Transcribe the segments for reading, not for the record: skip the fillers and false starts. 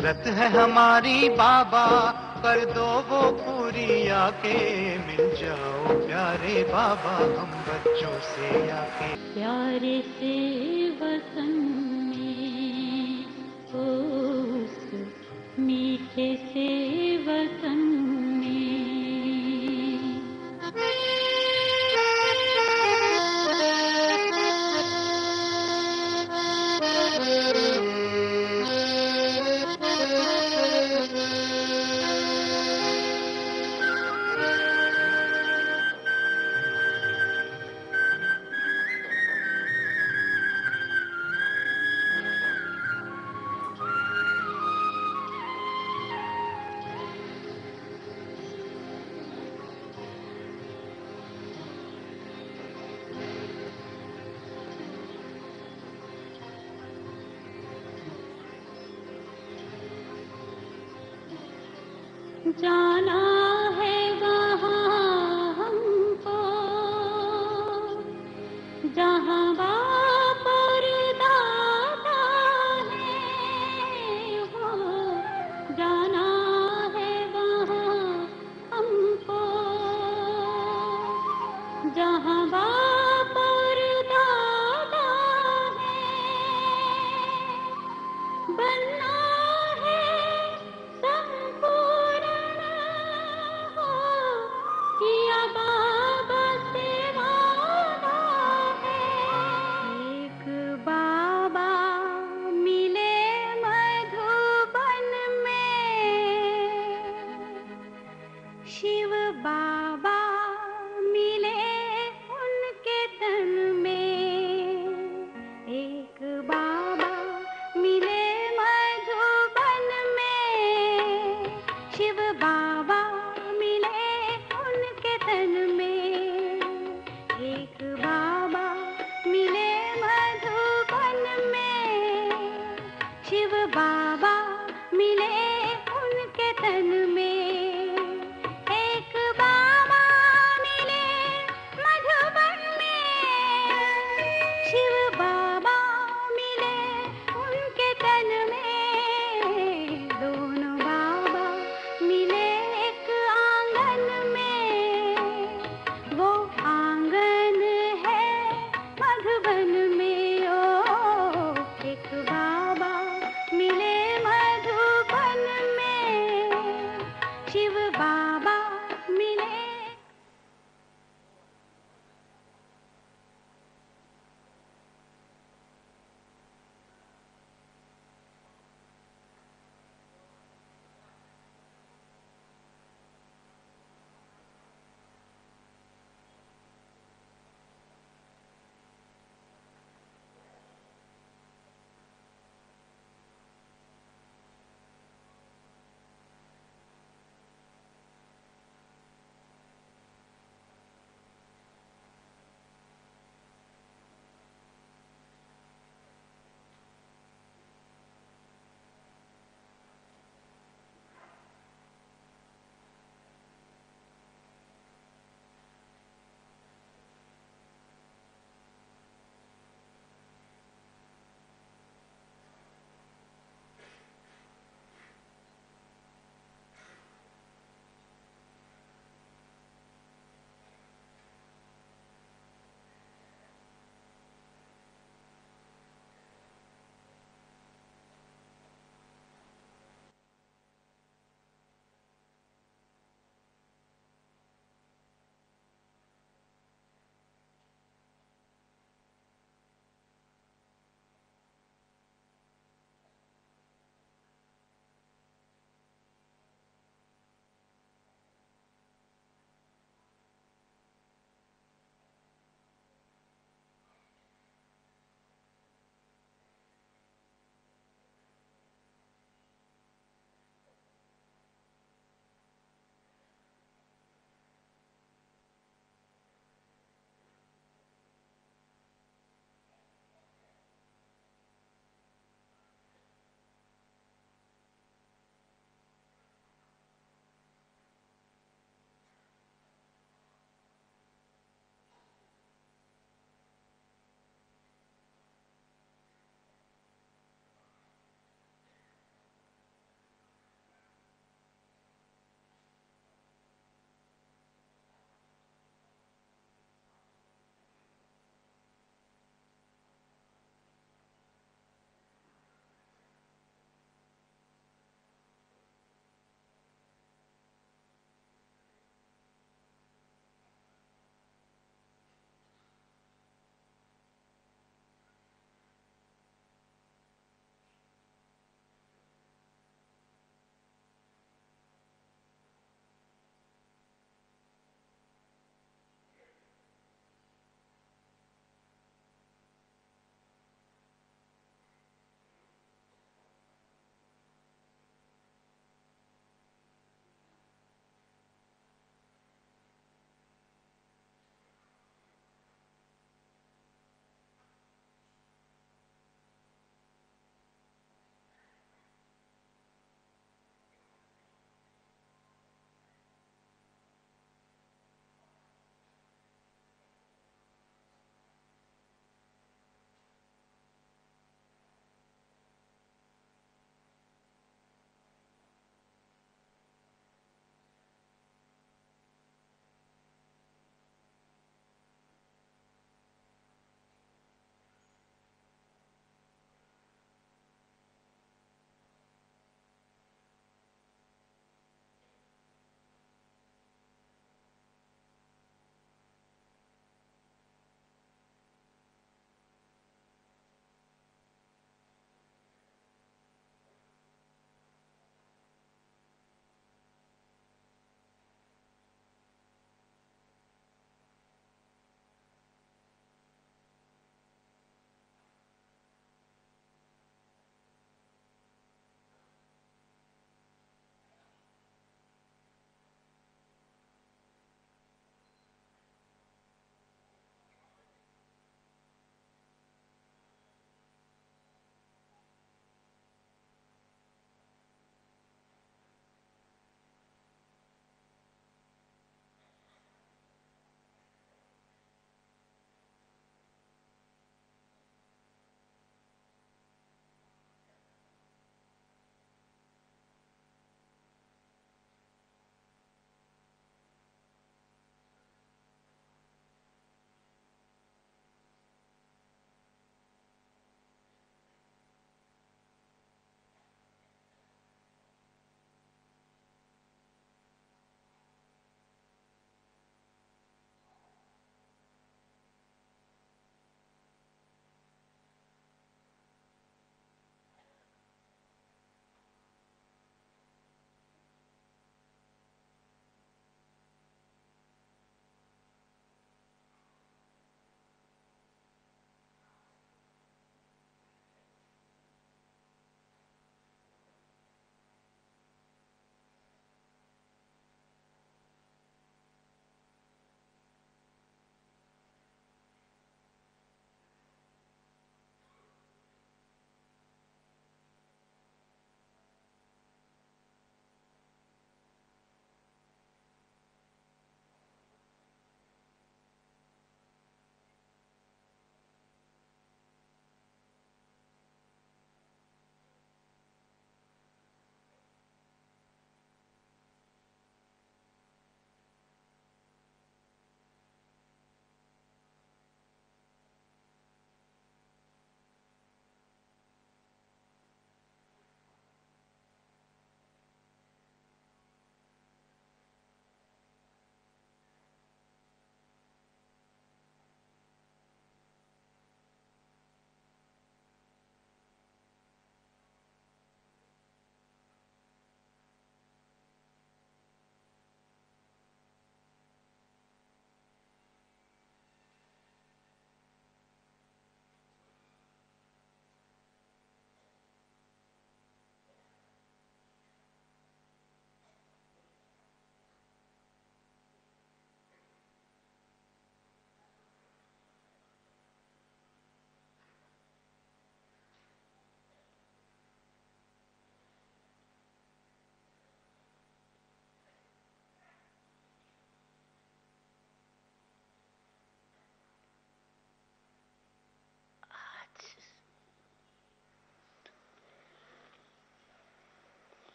हसरत है हमारी बाबा, कर दो वो पूरी आके, मिल जाओ प्यारे बाबा हम बच्चों से आके। प्यारे से वतन में, उस मीठे से वतन में। जाना है वहाँ हमको, जहाँ बाप और दादा है वो। जाना है वहाँ हमको, जहाँ बाप और दादा है। बनना किया बाबा से वादा है। एक बाबा मिले मधुबन में, शिव बाबा मिले उनके तन में। एक बाबा मिले मधुबन में, शिव बाबा मिले उनके तन में। एक बाबा मिले मधुबन में, शिव बाबा मिले उनके तन में। एक बाबा मिले मधुबन में, शिव बाबा मिले उनके तन में। दोनों बाबा मिले एक आंगन में, वो आंगन है मधुबन में। ओ एक बाबा मिले मधुबन में, शिव बाबा मिले।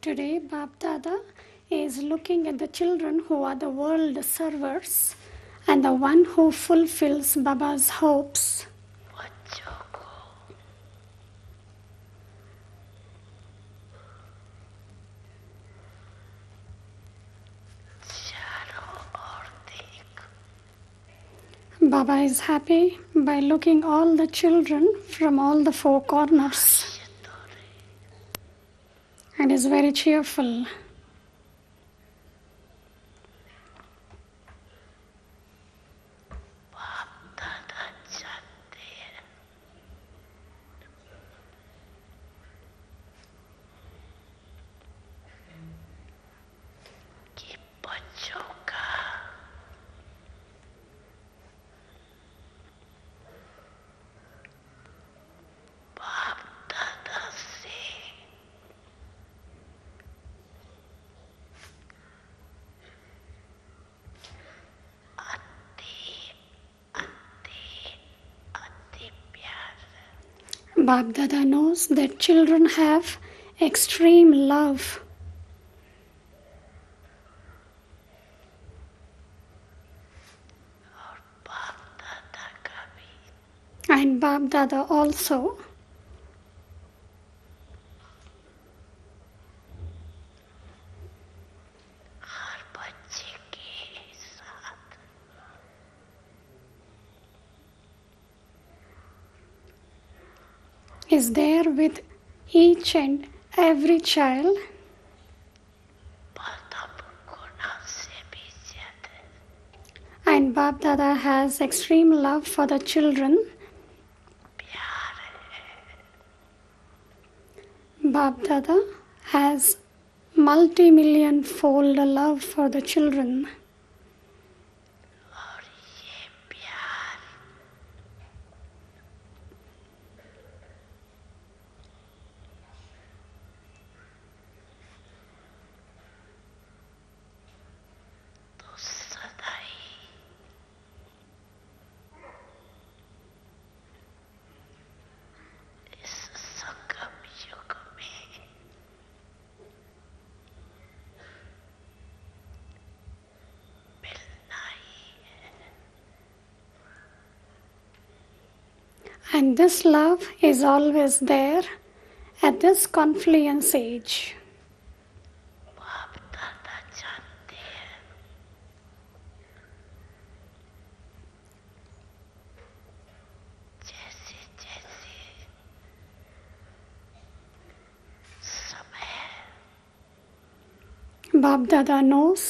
Today, Bap Dada is looking at the children who are the world servers and the one who fulfills Baba's hopes. बच्चों को चारों ओर देख Baba is happy by looking all the children from all the four corners and is very cheerful. बाप दादा चाहते हैं कि बच्चों का बाप दादा से अति प्यार Bap Dada knows that children have extreme love, और बाप दादा का भी and Bap Dada also हर बच्चे के साथ is there with each and every child, प्रथम गुना से भी ज्यादा and Bap Dada has extreme love for the children. प्यार है Bap Dada has multi-million fold love for the children. और ये प्यार तो सदा ही इस संगम युग में मिलना ही है And this love is always there at this confluence age. बाप दादा जानते हैं जैसे जैसे समय Bap Dada knows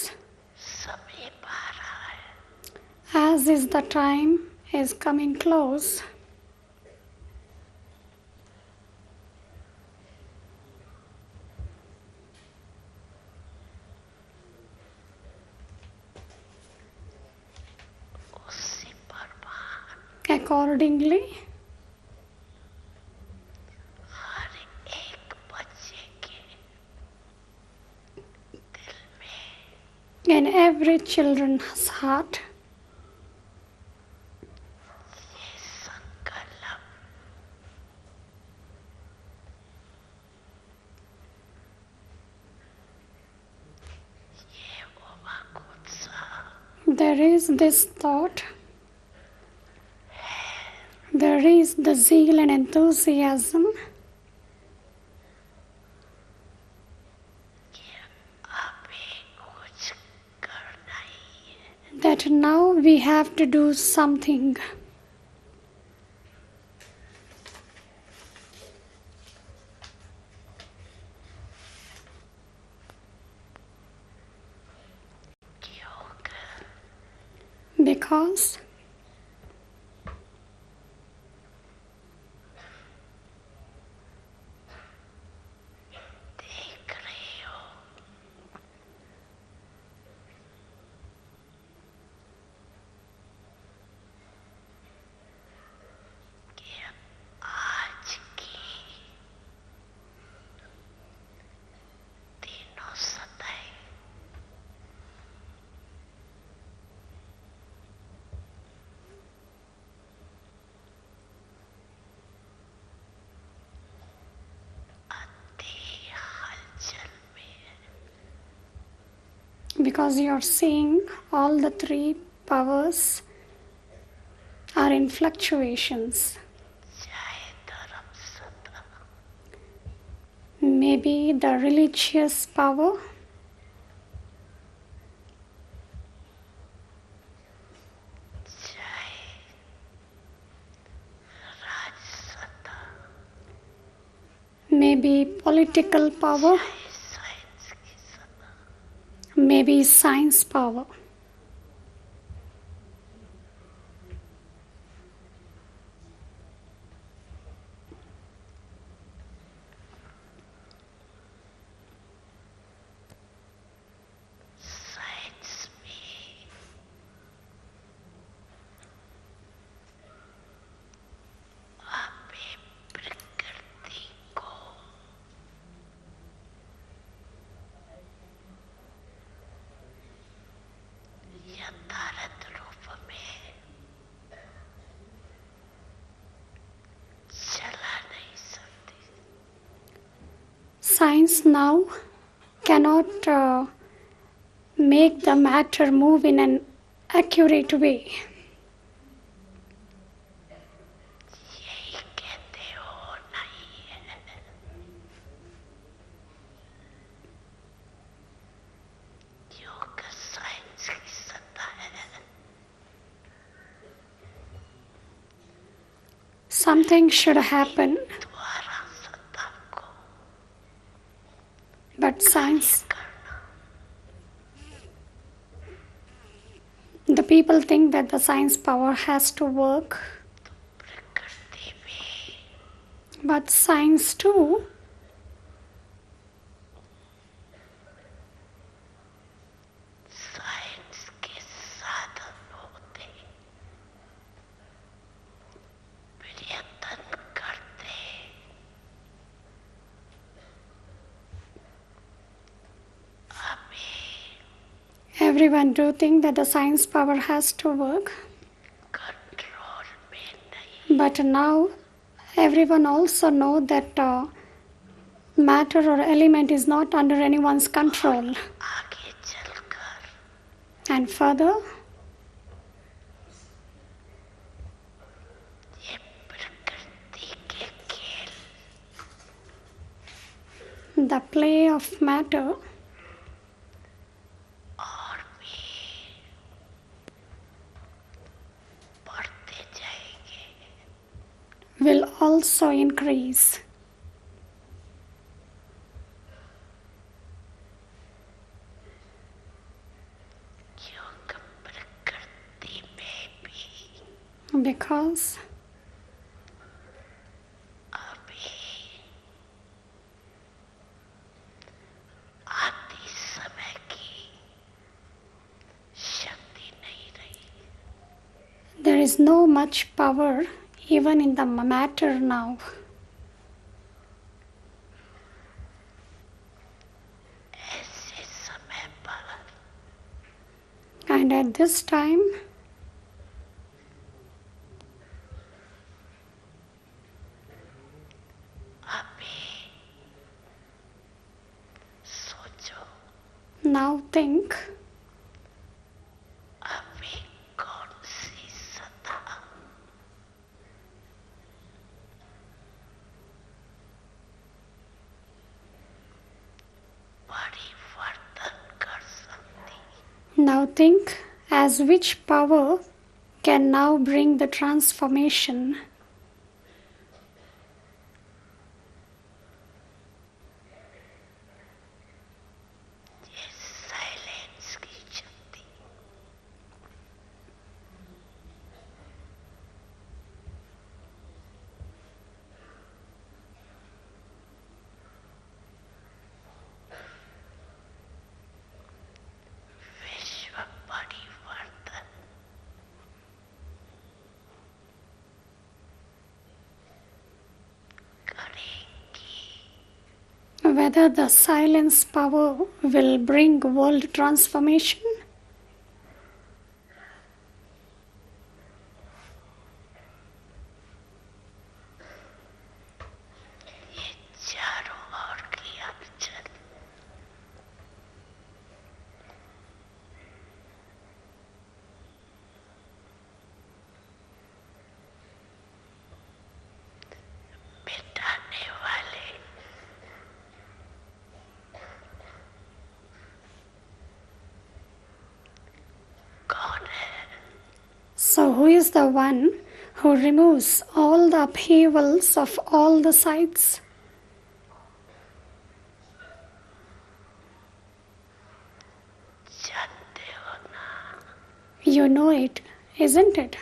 समीप आ रहा है as is the time is coming close, उसी परवान accordingly हर एक बच्चे के दिल में in every children's heart ये संकल्प ये उमंग उत्साह there is this thought, there is the zeal and enthusiasm कि अभी कुछ करना ही है that now we have to do something. क्योंकि Because देख रही हो कि आज की तीनों सतह because you're seeing all the three powers are in fluctuations. Maybe the religious power, maybe political power, maybe science power. Science now cannot make the matter move in an accurate way. Something should happen, but science, the people think that the science power has to work, but science too everyone do think that the science power has to work, but now everyone also know that matter or element is not under anyone's control. And further, the play of matter will also increase. Because there is no much power even in the matter now. And at this time, now think, now think as which power can now bring the transformation. Whether the silence power will bring world transformation, So who is the one who removes all the upheavals of all the sides? जानते हो ना, You know it, isn't it?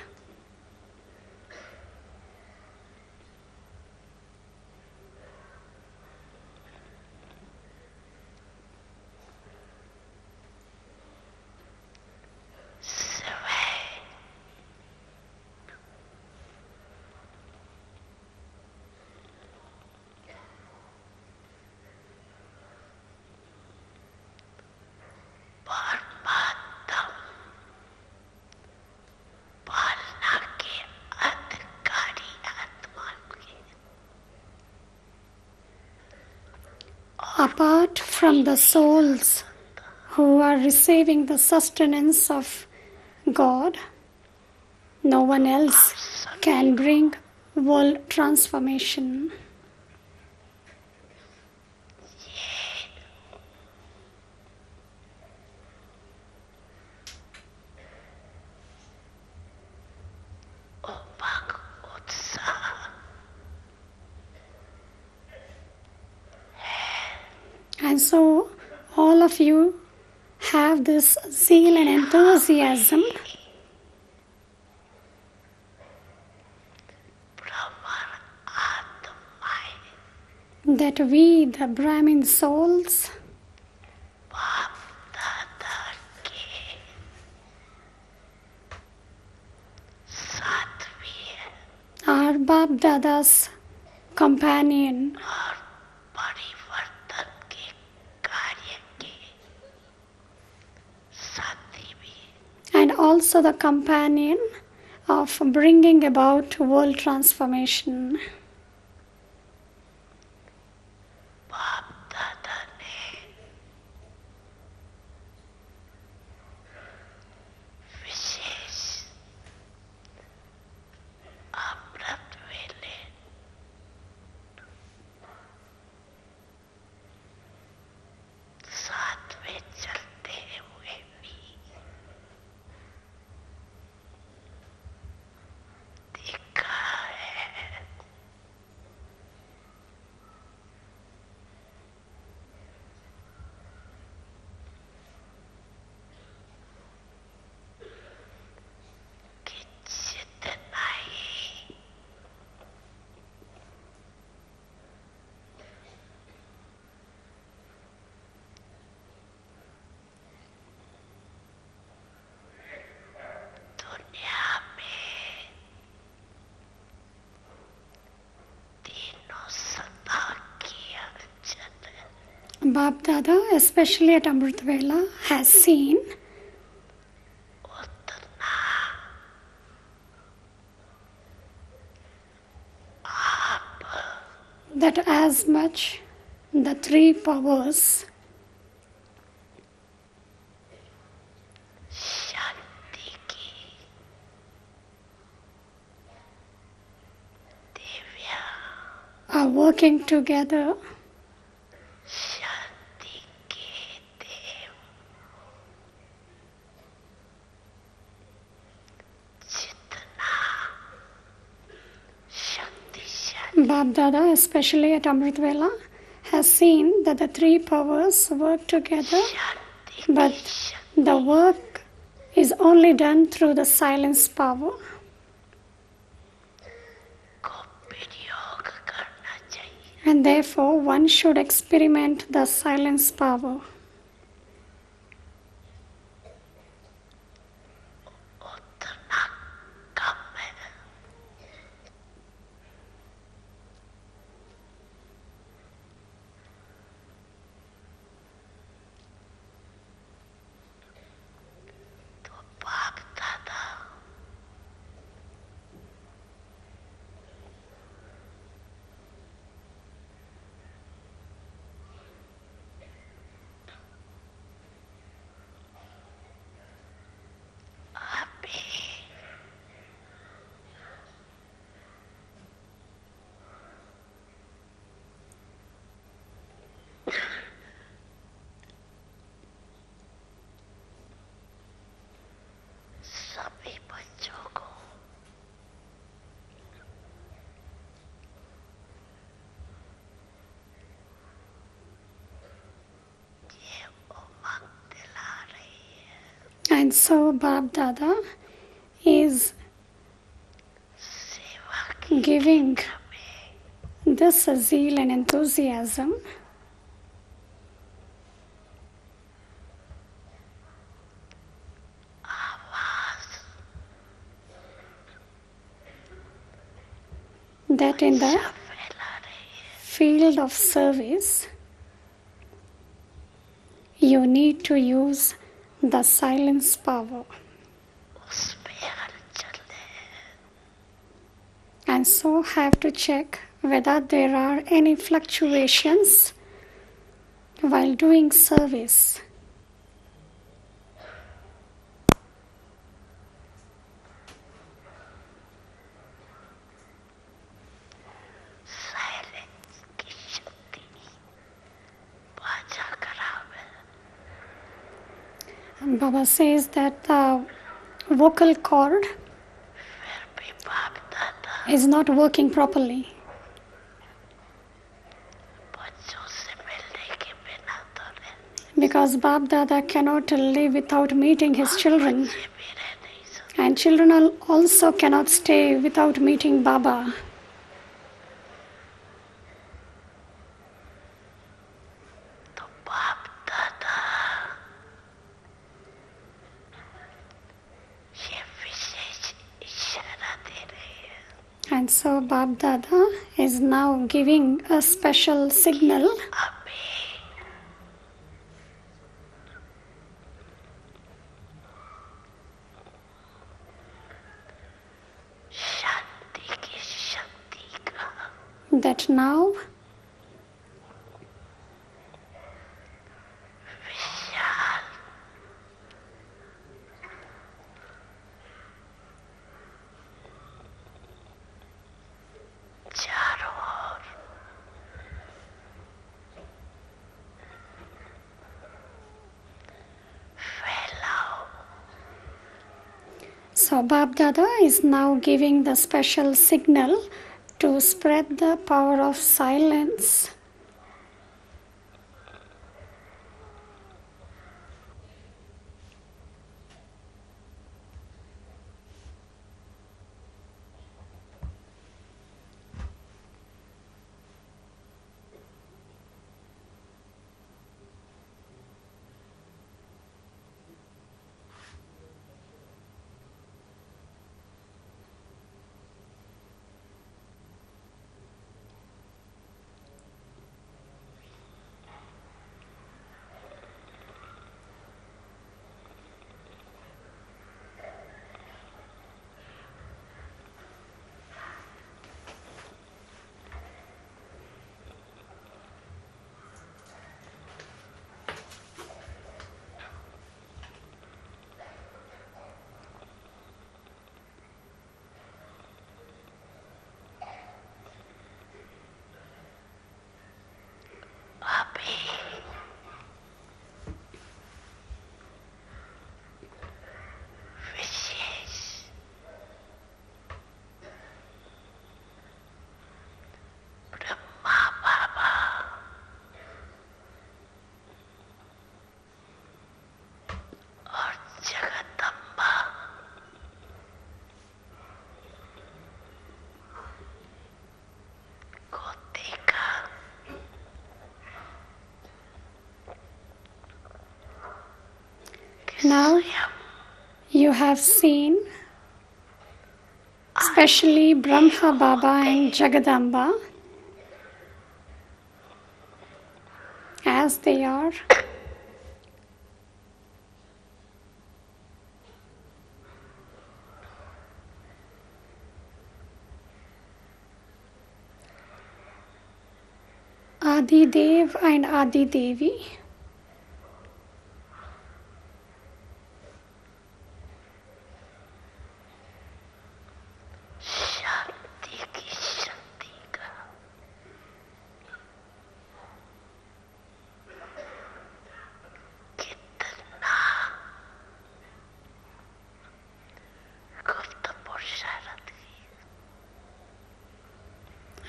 सवै परमात्मा पालना के अधिकारी आत्मा के Apart from the souls who are receiving the sustenance of God, no one else can bring world transformation. उमंग उत्साह And so, all of you have this zeal and enthusiasm भ्रमर आत्माएं that we, the Brahmin souls, बाप दादा के साथ भी है are Bap Dada's companion और परिवर्तन के कार्य के साथी भी and also the companion of bringing about world transformation. बाप दादा ने विशेष अमृत वेले साथ में चलते हुए भी देखा है कि जितना ही दुनिया में तीनों सत्ता की अड़चन Bap Dada, especially at Amrit Vela, has seen उतना आप that as much the three powers शक्ति की दिव्या are working together शक्ति के देव जितना शक्तिशाली Bap Dada, especially at Amrit Vela, has seen that the three powers work together, शक्ति but की शक्ति the work is only done through the silence power. को प्रयोग करना चाहिए And therefore, one should experiment the silence power. उतना कम है तो बाप दादा And so Bab Dada is giving this zeal and enthusiasm that in the field of service you need to use the silence power. And so have to check whether there are any fluctuations while doing service. And Baba says that the vocal cord is not working properly. Because Bab Dada cannot live without meeting his children. And children also cannot stay without meeting Baba. And so Bab Dada is now giving a special signal that now So Bab Dada is now giving the special signal to spread the power of silence. Now you have seen especially Brahma Baba and Jagadamba as they are Adi Dev and Adi Devi.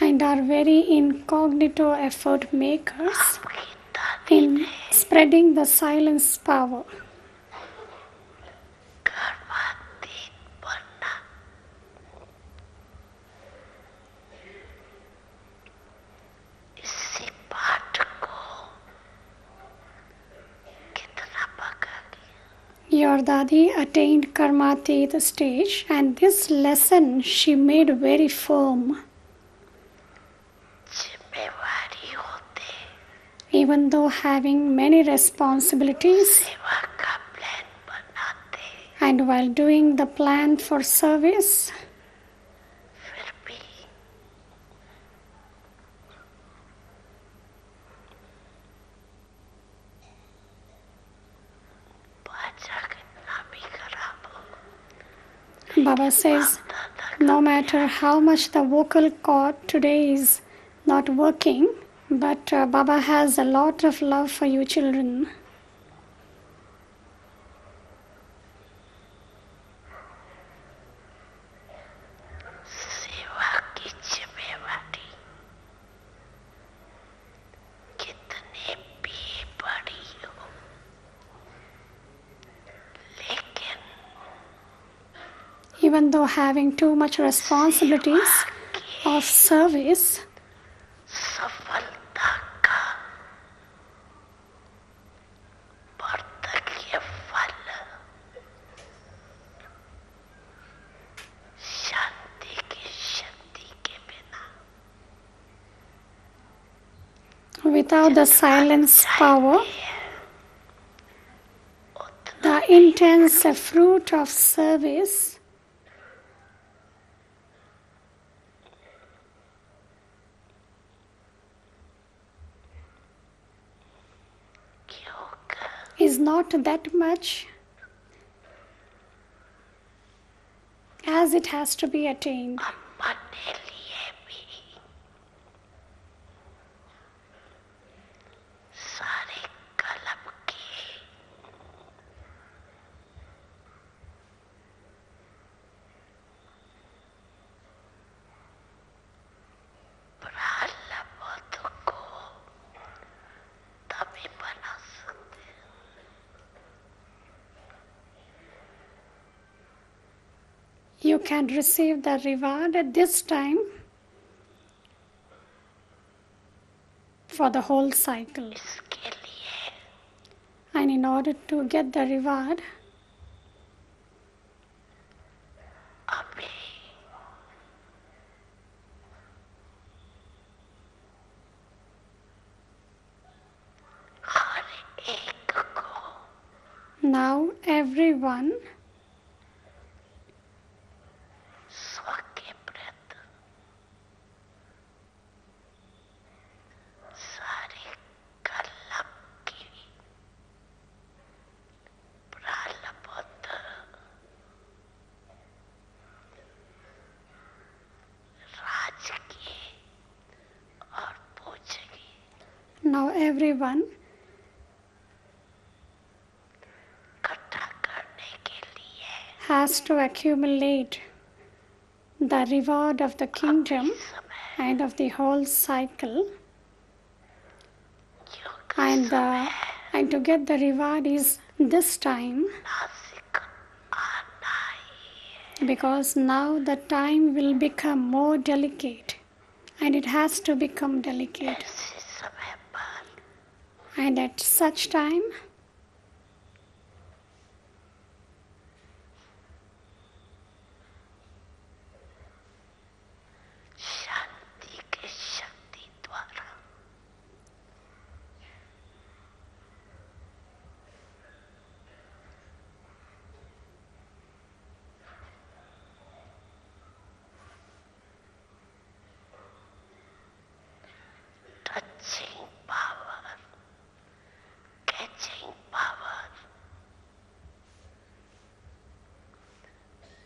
And are very incognito effort makers in spreading the silence power. Your Dadi attained Karmatit stage, and this lesson she made very firm. जिम्मेवारी होते Even though having many responsibilities, सेवा का plan बनाते and while doing the plan for service, फिर भी बाजा कितना भी खराब हो Baba says, no matter how much the vocal cord today is not working, but Baba has a lot of love for you children. सेवा की जिम्मेवारी कितने भी बड़ी हो लेकिन Even though having too much responsibilities of service, सफलता का वार्धक्य फल शांति की शक्ति के बिना without the silence power, the intense fruit of service योग is not that much as it has to be attained. अपने लिए भी सारे कलम के प्रारब्ध को तभी बना सकते हैं You can receive the reward at this time for the whole cycle. इसके लिए And in order to get the reward, अभी हर एक को now everyone स्व के प्रति सारे कलम की प्रारब्ध राजकीय और पूजनीय now everyone इकट्ठा करने के लिए has to accumulate the reward of the kingdom समय and of the whole cycle, योग and to get the reward is this time, Nashik आना ही है because now the time will become more delicate, and it has to become delicate. ऐसे समय पर And at such time, शांति की शक्ति द्वारा touching power catching power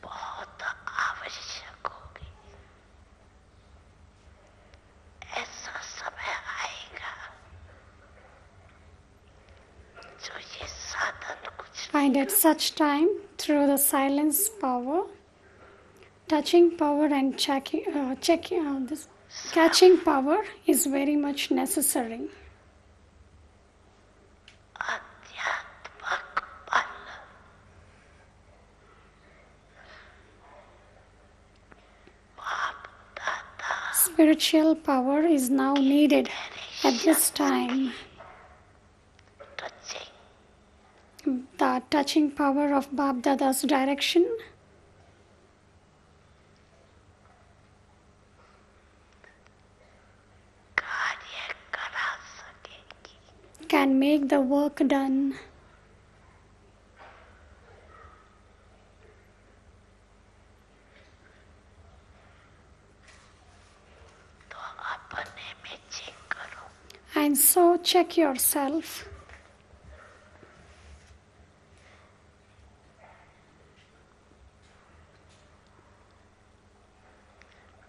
बहुत आवश्यक होगी ऐसा समय आएगा जो ये साधन कुछ and at such time, through the silence power, touching power and this catching power is very much necessary. अध्यात्मक बल बाप दादा Spiritual power is now needed at this time touching the touching power of Bap Dada's direction कार्य करा सकेगी. can make the work done. तो अपने में check करो. And so check yourself.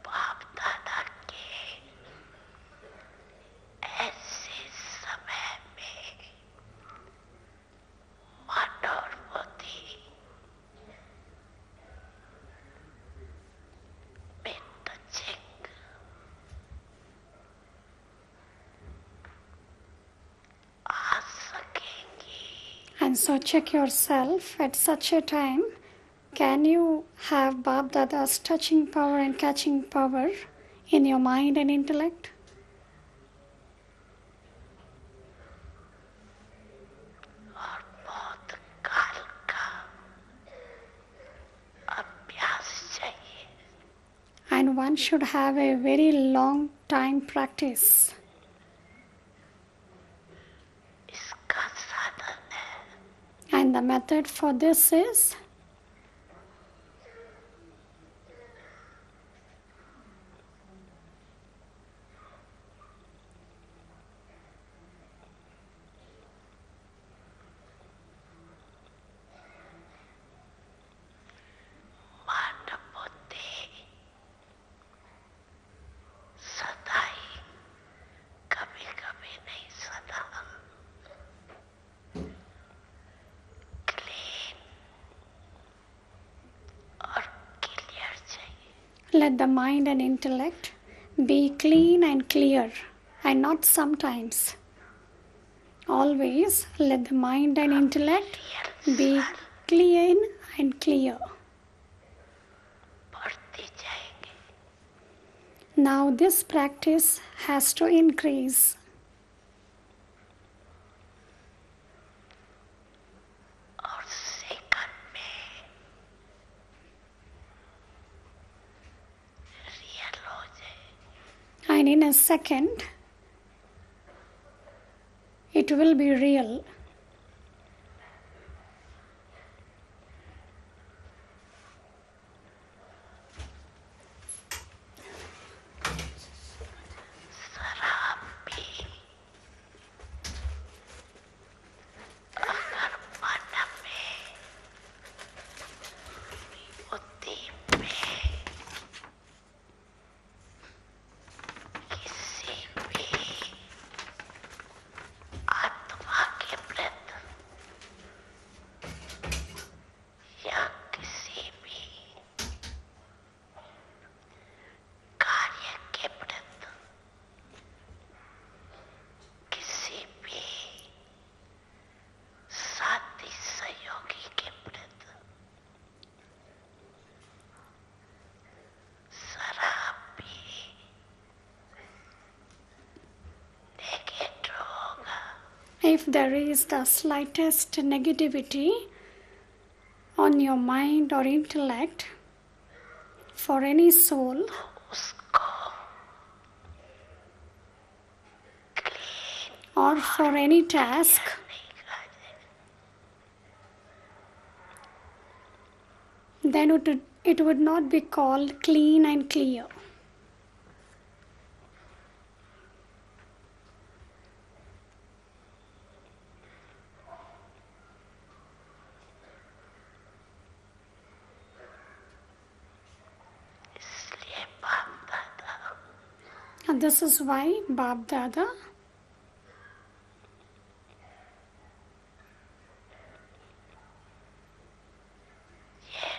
बाप दादा के ऐसे समय में मन और बुद्धि में टचिंग आ सकेंगी. And so check yourself at such a time. Can you have Bap Dada's touching power and catching power in your mind and intellect? और बहुत काल का अभ्यास चाहिए. And one should have a very long time practice. इसका साधन है And the method for this is मन बुद्धि सदा ही, कभी कभी नहीं सदा, क्लीन और क्लियर चाहिए. let the mind and intellect be clean and clear, and not sometimes. Always let the mind and intellect be clean and clear. बढ़ती जाएंगे. Now this practice has to increase. और सेकंड में real हो जाए. And in a second, it will be real. शराब भी अगर मन में, बुद्धि में किसी भी आत्मा के प्रति या किसी भी कार्य के प्रति, किसी भी साथी सहयोगी के प्रति शराब भी नेगेटिव होगा. If there is the slightest negativity on your mind or intellect for any soul, उसको clean or for any task, नहीं कहा जाएगा. then it would not be called clean and clear. इसलिए बाप दादा And this is why Bap Dada ये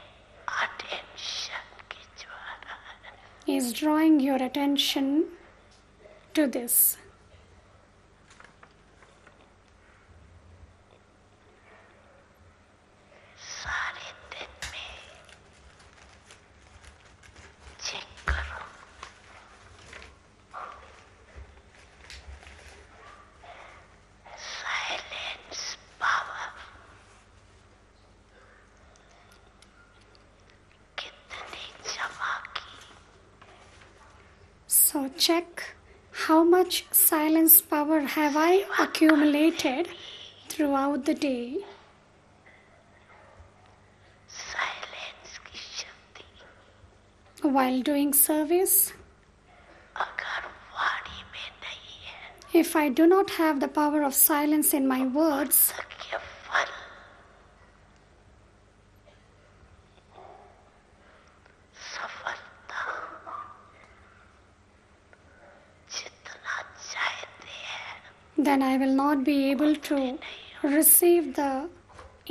attention की ज्वाला है. is drawing your attention to this. सारे दिन में चेक करो. Silence power check how much silence power have I accumulated throughout the day. Silence की शक्ति While doing service, अगर वाणी में नहीं है, if I do not have the power of silence in my words, सत्य फल सफलता जितना चाहते हैं then I will not be able to receive the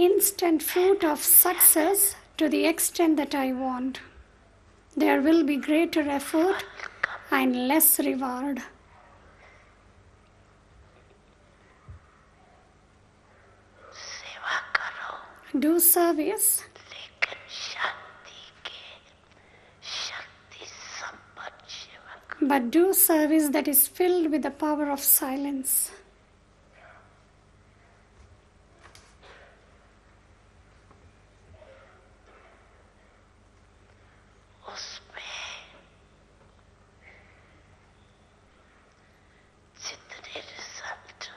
instant fruit of success to the extent that I want. There will be greater effort and less reward. सेवा करो, Do service, लेकिन शक्ति संपन्न सेवा करो। but do service that is filled with the power of silence. उसमें जितने result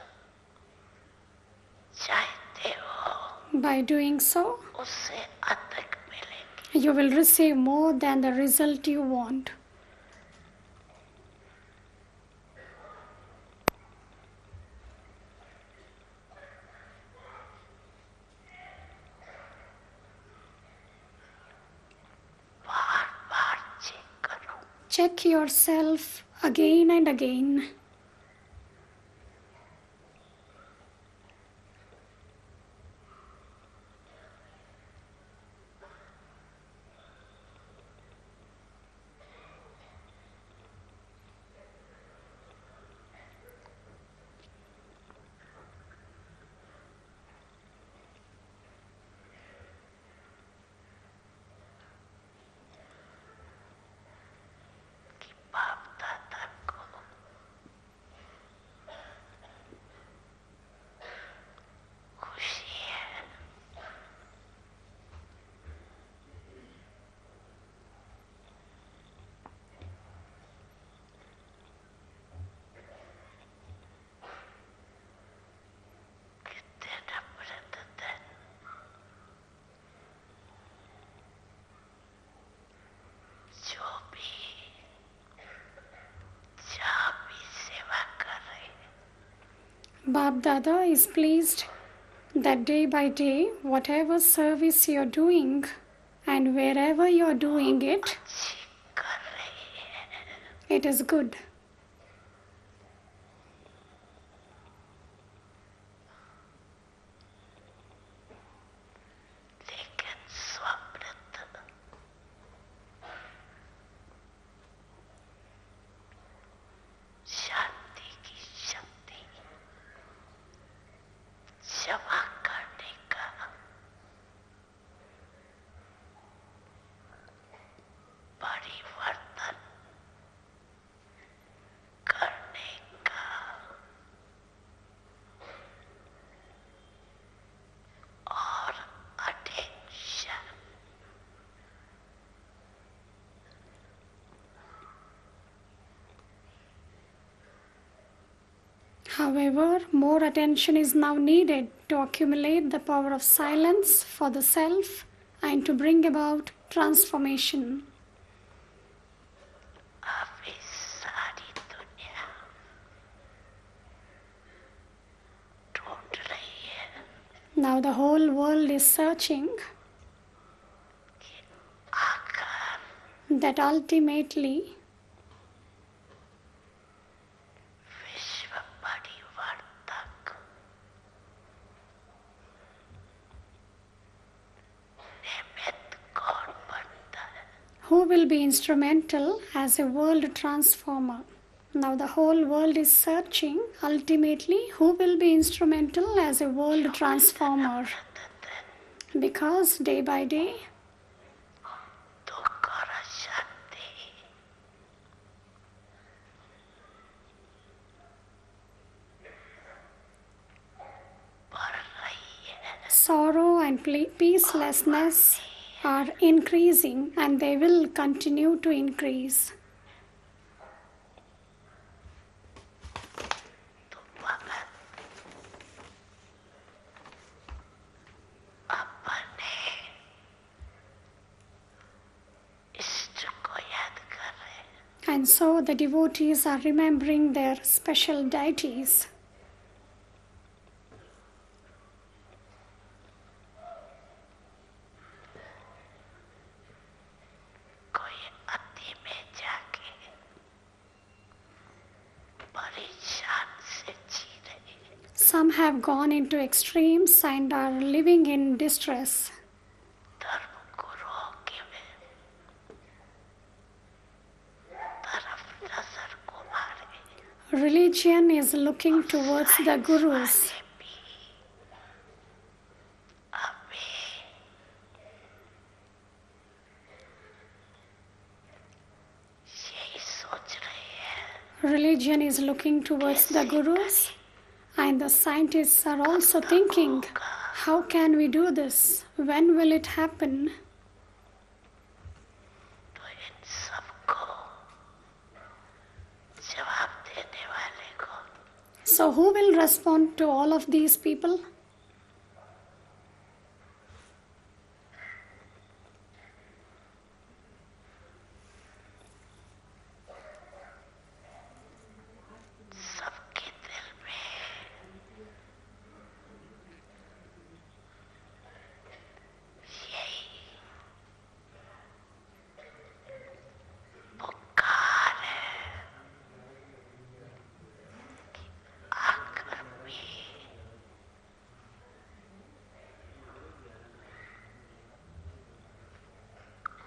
चाहते हो By doing so, उससे अधिक मिलेंगे। you will receive more than the result you want. बार बार चेक करो, Check yourself again and again. कि बाप दादा को खुशी है, कितने नम्रता धन जो भी जहाँ भी सेवा कर रहे हैं, Bab Dada is pleased that day by day, whatever service you're doing and wherever you're doing it, अच्छी कर रहे हैं, it is good. लेकिन स्वामृत शांति की शक्ति जमा करने का परिवर्तन करने का और attention However, more attention is now needed to accumulate the power of silence for the self and to bring about transformation. अभी सारी दुनिया ढूंढ रही है Now the whole world is searching कि आखिर that ultimately विश्व परिवर्तक निमित्त कौन बनता है। who will be instrumental as a world transformer. Now the whole world is searching ultimately who will be instrumental as a world transformer. Because day by day, दुख और अशांति बढ़ रही है, sorrow and peacelessness are increasing and they will continue to increase. And so the devotees are remembering their special deities. कोई अति में जाके परेशान से जी रहे हैं। Some have gone into extremes and are living in distress. धर्म गुरुओं की तरफ नजर घुमारे Religion is looking towards the gurus. भी अभी यही सोच रहे हैं Religion is looking towards the gurus, and the scientists are also thinking, how can we do this? When will it happen? तो इन सबको जवाब देने वाले को So, who will respond to all of these people? सबके दिल में यही पुकार है कि आखिर में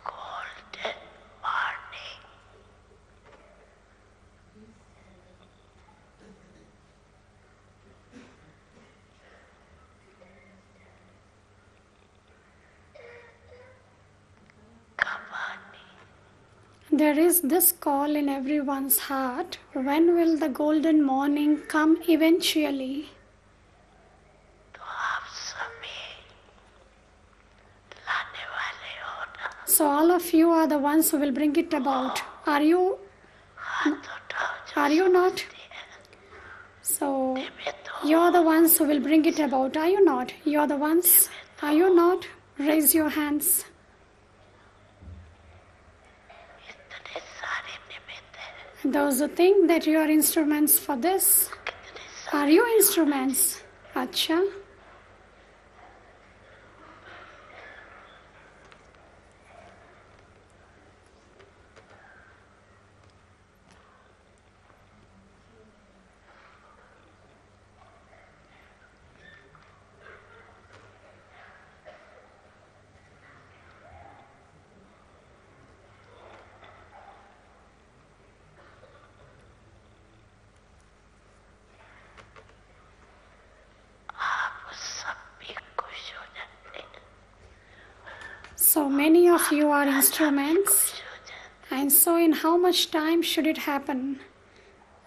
golden morning कब आनी There is this call in everyone's heart. When will the golden morning come eventually? तो आप सभी लाने वाले हो ना So, all of you are the ones who will bring it about. Are you? हाथ उठाओ जो Are you not? So, you're the ones who will bring it about. Are you not? You're the ones. Are you not? Raise your hands. इतने सारे निमित्त हैं Those who think that you are instruments for this, कितने are you instruments? Acha. आप सब भी खुश हो जाते हैं So many of you are instruments. खुश हो जाते And so, in how much time should it happen?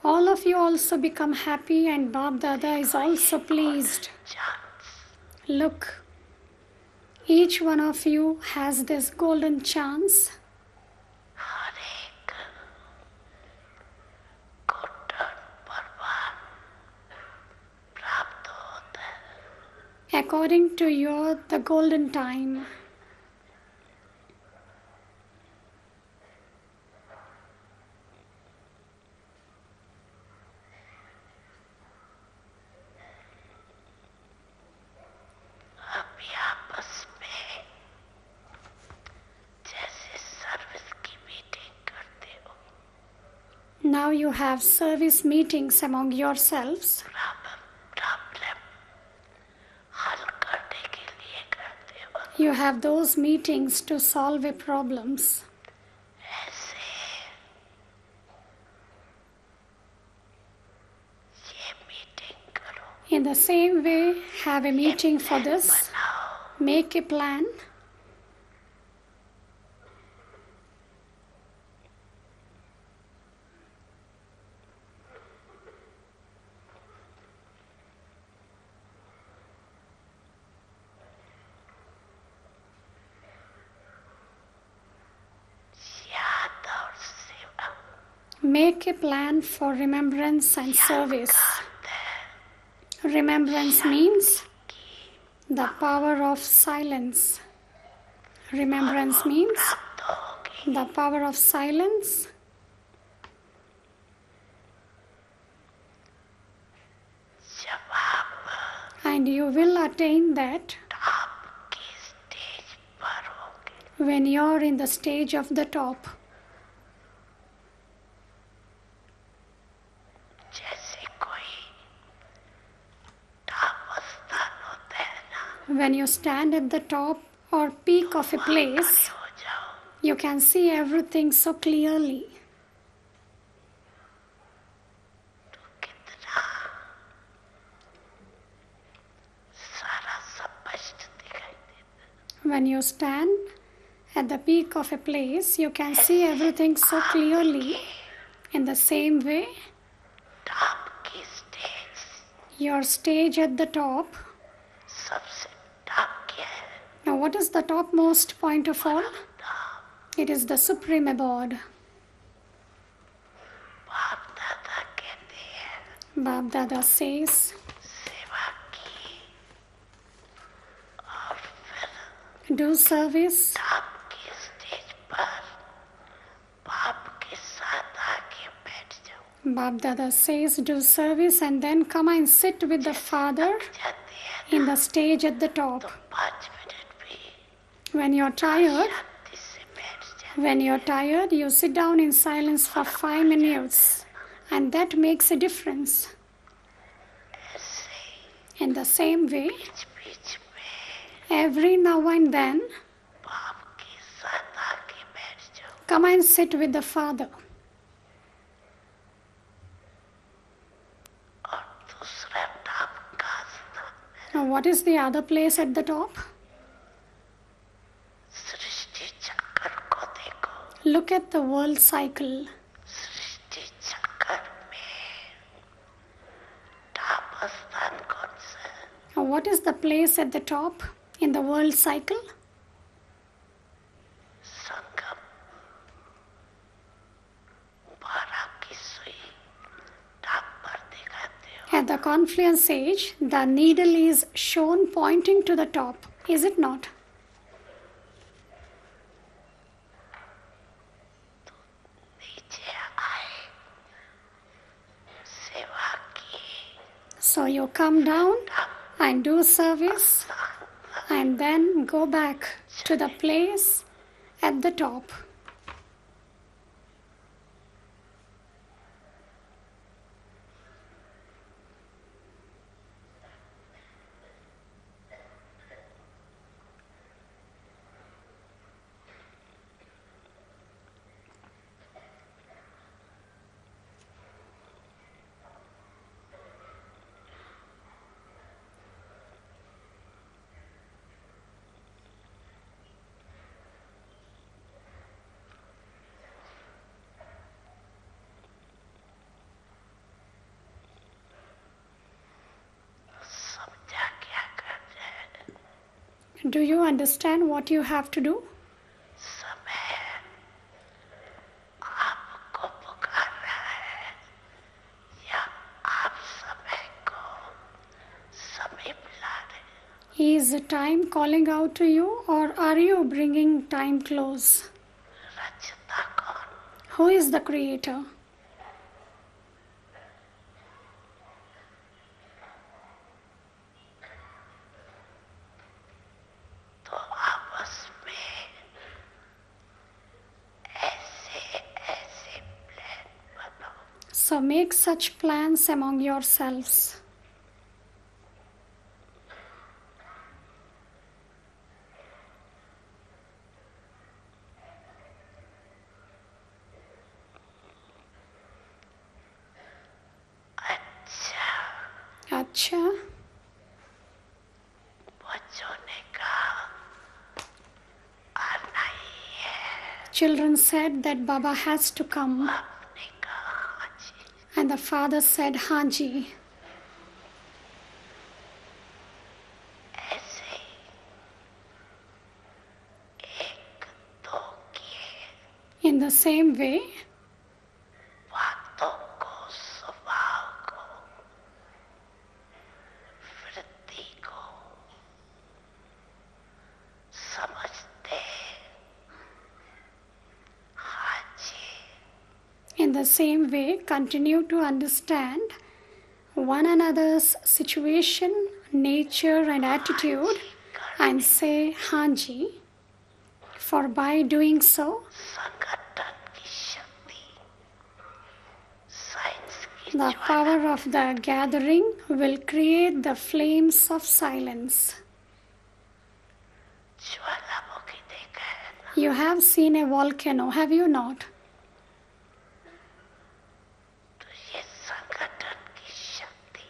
All of you also become happy, and Bab Dada is also pleased. Chance Look, each one of you has this golden chance. हर एक को turn पर बार प्राप्त होता है According to your the golden time. अभी आपस में जैसे सर्विस की मीटिंग करते हो Now you have service meetings among yourselves. Problem हल करने के लिए करते हो You have those meetings to solve a problems. ऐसे ये मीटिंग करो In the same way, have a meeting for this. बनाओ Make a plan. याद और सेवा Make a plan for remembrance and service. Remembrance means the power of silence. Remembrance means प्राप्त होगी the power of silence And you will attain that top की stage पर होगे. when you're in the stage of the top. जैसे कोई top स्थान होता है ना, When you stand at the top or peak of a place, हो जाओ. you can see everything so clearly. तो कितना सारा स्पष्ट दिखाई देता. When you stand at the peak of a place, you can see everything so clearly. In the same way, top की stage your stage at the top. सबसे top क्या है? Now, what is the topmost point of all? It is the Supreme Abode. बाप दादा कहते हैं Bab Dada says, सेवा की और फिर do service टॉप की स्टेज पर बाप के साथ आके बैठ जाओ. Bab Dada says, do service and then come and sit with the Father जाते हैं in the stage at the top. 5 minute भी When you're tired, शांति से बैठ जाओ. when you're tired, you sit down in silence for 5 minutes, and that makes a difference. ऐसे ही In the same way, बीच बीच में every now and then, बाप के साथ आके बैठ जाओ. come and sit with the Father. और दूसरा टॉप का स्थान है Now, what is the other place at the top? सृष्टि चक्कर को देखो. Look at the world cycle. सृष्टि चक्कर में टॉप स्थान कौन सा है? Now, what is the place at the top in the world cycle? संगम. 12 की सुई टॉप पर दिखाते हो. At the confluence age, the needle is shown pointing to the top, is it not? नीचे आए, सेवा की, So you come down and do service and then go back to the place at the top. समझा क्या कर रहे हैं? Do you understand what you have to do? समय आपको पुकार रहा है या आप समय को समीप ला रहे हैं? Is time calling out to you, or are you bringing time close? रचता कौन? Who is the creator? तो आपस में ऐसे ऐसे प्लान बनाओ. So make such plans among yourselves. अच्छा, Acha, बच्चों ने कहा आना ही है. children said that Baba has to come, आपने कहा हाँ जी. and the father said, Haji. ऐसे ही एक दो किए In the same way, बातों को, स्वभाव को, वृत्ति को समझते. हाँ जी. in the same way, continue to understand one another's situation, nature and attitude and say Hanji, for by doing so, संगठन की शक्ति, साइंस की the power of the gathering will create the flames of silence. ज्वालामुखी देखा है ना, You have seen a volcano, have you not? तो ये संगठन की शक्ति,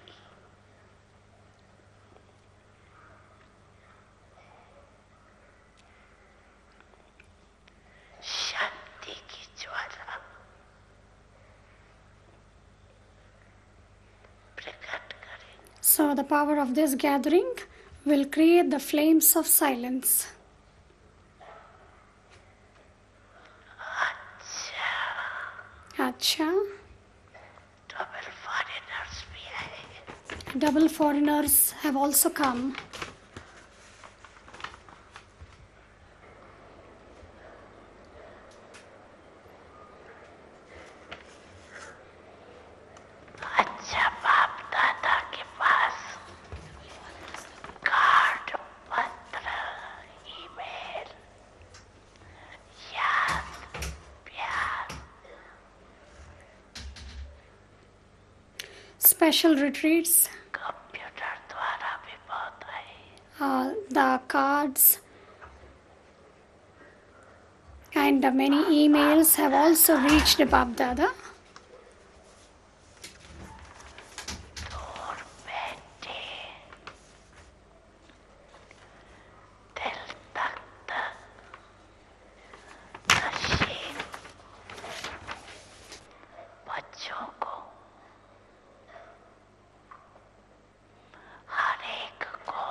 शांति की ज्वाला प्रकट करे। So the power of this gathering will create the flames of silence. Acha, double foreigners भी आए, double foreigners have also come. अच्छा बाप दादा के पास कार्ड पत्र ईमेल याद प्यार Special retreats, कंप्यूटर द्वारा भी बहुत आए, the cards and many emails have also reached Bab Dada. दूर बैठे दिल तक नशीन बच्चों को हर एक को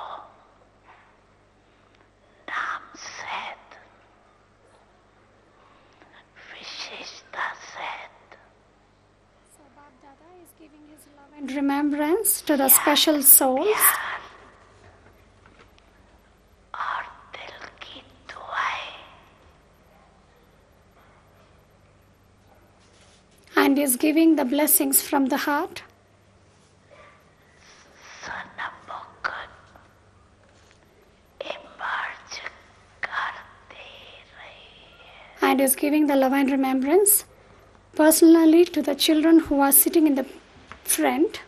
नाम सहित विशेषता सहित So Bab Dada is giving his love and remembrance to the special souls प्यार और दिल की दुआएं and is giving the blessings from the heart सनमुखर इमर्ज करते रहे, and is giving the love and remembrance personally to the children who are sitting in the front.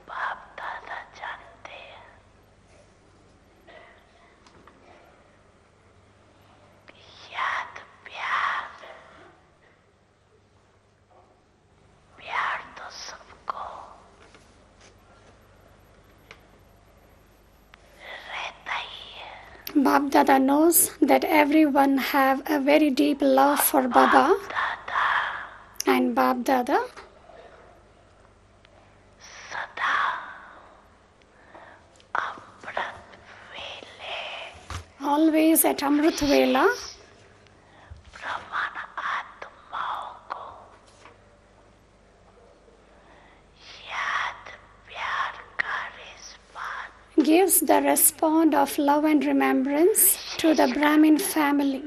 बाप दादा जानते हैं याद प्यार प्यार तो सबको रहता ही है, Bab Dada knows that everyone have a very deep love for Baba दादा and Bab Dada सदा अमृत वेले always at Amrit Vela ब्रह्मण आत्माओं को याद प्यार का रिस्पान gives the respond of love and remembrance to the Brahmin family.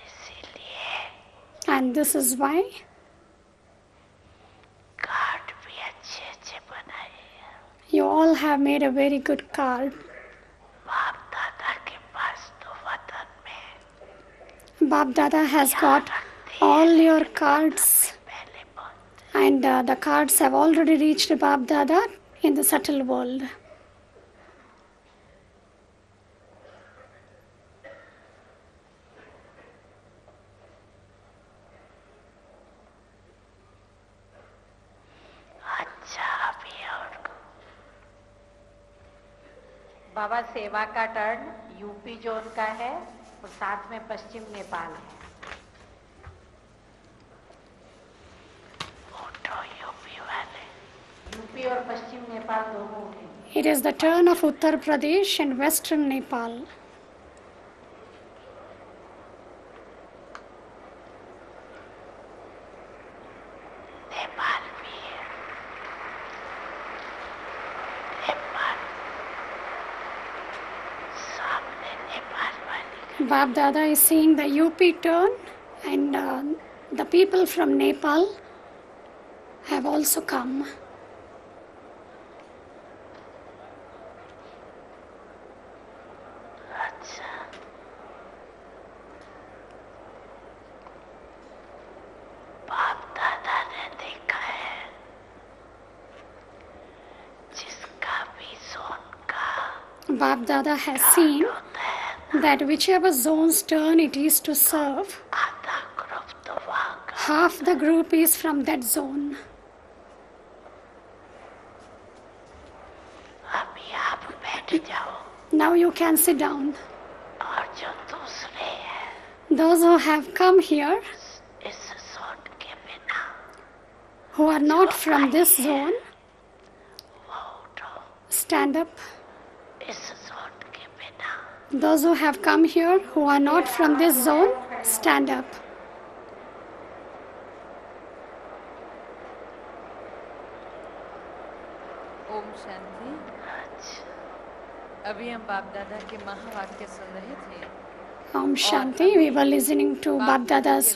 इसीलिए And this is why card भी अच्छे अच्छे बनाए हैं, you all have made a very good card. बाप दादा के पास तो वतन में Bab Dada has got all your cards पहले पहुंच and the cards have already reached Bab Dada in the subtle world. अच्छा अभी और बाबा सेवा का टर्न यूपी जोन का है और साथ में पश्चिम नेपाल है। फोटो यूपी वाले यूपी और पश्चिम नेपाल दोनों उठेंगे। It is the turn of Uttar Pradesh and Western Nepal. Nepal भी है, नेपाल सामने नेपाल वाली Bab Dada is seeing the UP turn, and the people from Nepal have also come. अच्छा, बाप दादा ने देखा है जिसका भी जोन का Bab Dada has seen that whichever zone's turn it is to serve, आधा ग्रुप तो वहाँ का half the group is from that zone. अभी आप बैठ जाओ Now you can sit down. और जो दूसरे हैं Those who have come here, इस जोन के बिना who are not from this zone, वो उठो, stand up. इस जोन के बिना Those who have come here, who are not from this zone, stand up. Om Shanti. अभी हम बाप दादा के महावाक्य सुन रहे थे। Om Shanti. We were listening to Bab Dada's